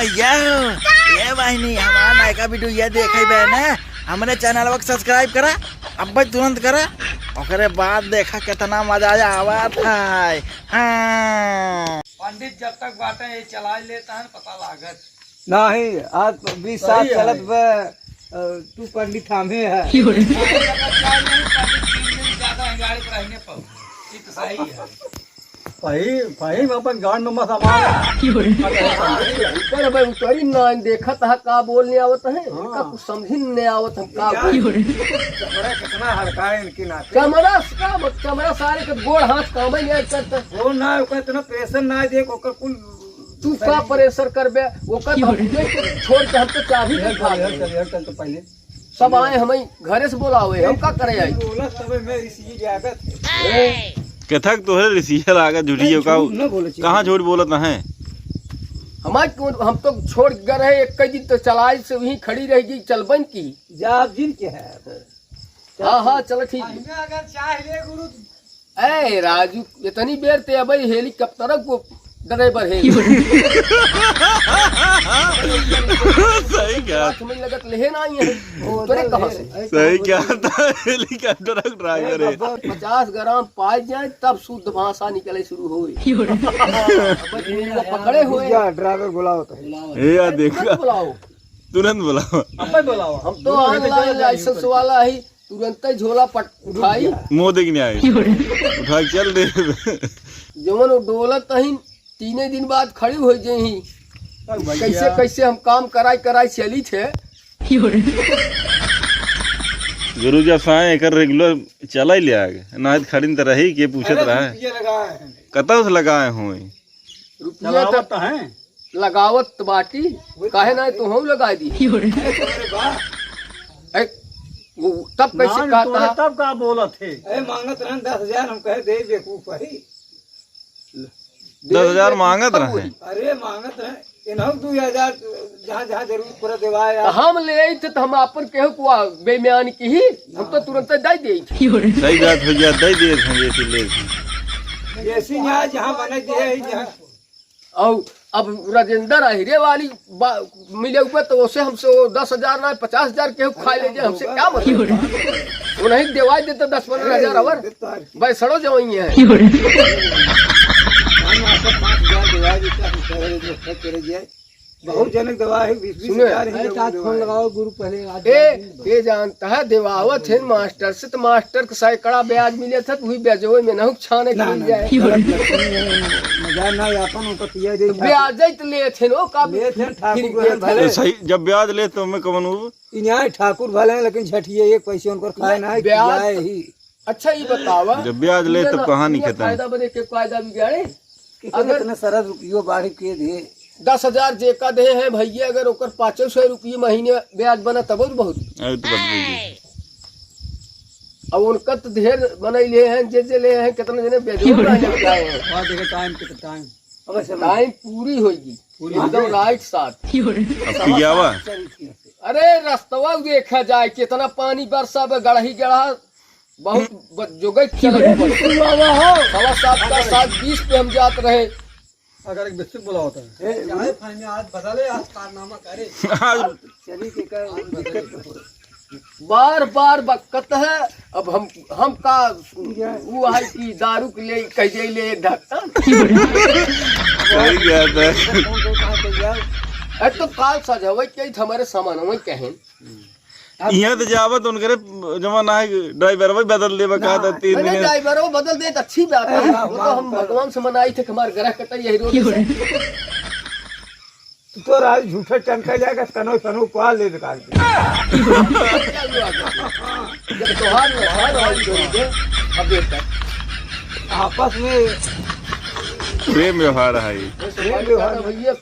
भैया ये बहनी हमारा नायका वीडियो ये देखे बहने हमने चैनल को सब्सक्राइब करा अब तुरंत करा और बाद देखा कितना मजा आवत है। हाँ। पंडित जब तक बातें ये चला लेता है पता लागत नहीं। आज 20 साल चलत तू पंडित थामे है। भाई अपन गांड में मत उतरी ना देखत है का बोलने आवत है का कुछ समझ नहीं आवत हम का कितना हड़काए इनकी ना कैमरा सारे के गोड़ हाथ काम ही नहीं करता वो ना ओकर इतना प्रेशर ना दे ओकर कुल तू का प्रेशर करबे ओकर छोड़ के हम तो चाबी दिखा चल तो पहले सब आए हम घरे से बोलावे हम का करे आई बोलत तब मैं इसी जागत कथक तो है ऋषिया लागत झूठियो का कहाँ झूठ बोलत है हमारे हम तो छोड़ गए रहे एक दिन तो चलाई से वहीं खड़ी रहेगी चलबन की जाब जिन के है। हाँ हाँ चलो ठीक अगर चाह ले गुरु ए राजू इतनी बेर ते अब हेलीकॉप्टर को ड्राइवर है सही क्या समझ लगत लेहे ना है तोरे कहां से सही क्या था हेलीकॉप्टर ड्राइवर है 50 ग्राम पाए जाए तब शुद्ध भाषा निकले शुरू होई पकड़े हुए ड्राइवर बुलाओ तो ए यार देखा बुलाओ तुरंत बुलाओ अब बुलाओ हम तो ऑनलाइन लाइसेंस वाला ही तुरंत ही झोला उठाई मुंह देखने आए उठा चल दे जवन डोलत ही 3 दिन बाद खड़ी हो जाही कैसे कैसे हम काम कराई चली थे गुरु जब साए एक रेगुलर चला ही लिया ना खड़ी तो रही के पूछत रहा कतौ से लगाए हुए रुपया तो है लगावत बाटी काहे ना तो हम लगा दी तब कैसे कहता है तब का बोलत थे मांगत रहन 10,000 हम कहे दे बेवकूफ भाई 10,000 मांगत रहे अरे मांगत रहे इनहु 2,000 जहाँ जहाँ जरूर पूरा देवाया हम ले आई थे तो हम अपन केहू को बेईमान की ही हम तो तुरंत दे दे सही बात हो गया दे दिए थे जैसे ले जैसे यहाँ जहाँ बने दिए जहाँ और अब राजेंद्र अहिरे वाली मिले हुए तो उसे हमसे 10,000 ना 50,000 केहू खा ले जाए हमसे क्या मतलब वो नहीं देवाई देते 10-15,000 अवर भाई सड़ो जवाई है बहुत जनक दवा है 20,000 फोन लगाओ गुरु पहले ये जानता है देवावत है मास्टर से तो मास्टर का सैकड़ा ब्याज मिले था वही ब्याजो में न छाने मिल जाए मजा ना अपन ऊपर पिया दे ब्याज तो ले थे नो का ले थे ठाकुर भले सही जब ब्याज ले तो मैं कवन इन्हें ठाकुर भले लेकिन झटिए एक पैसे उनको खाए ना ब्याज ही। अच्छा ये बतावा जब ब्याज ले तो कहानी खत्म फायदा बने के कायदा बिगाड़े अगर इतने सारा रुपये बाढ़ के दे 10,000 जेका दे है भैया अगर ओकर 500 रुपये महीने ब्याज बना तब बहुत अब उनका तो ढेर बनैले हैं जे ले हैं कितने जने बेजोड़ टाइम पूरी होगी एकदम राइट साथ अरे रास्तवा देखा जाए कितना पानी बरसा गढ़ही गढ़ा बहुत जोगत चले 7:20 पे हम जात रहे अगर एक बिस्कुट बोला होता है आज बदले आज कारनामा करे चली के कर बार बार बकत है अब हम का वो है कि दारू के लिए कह दे ले ढक्कन सही क्या था तो काल सजावे के हमारे सामान वही कहें यहाँ तो जावत उनके जमाना है ड्राइवर वही बदल दे कहा था 3 दिन ड्राइवर बदल दे तो अच्छी बात है वो तो हम भगवान से मनाई थे कि हमारे ग्रह कटा यही रोड तो राज झूठा चमका जाएगा तनो तनो पाल ले निकाल के आपस में प्रेम व्यवहार है भैया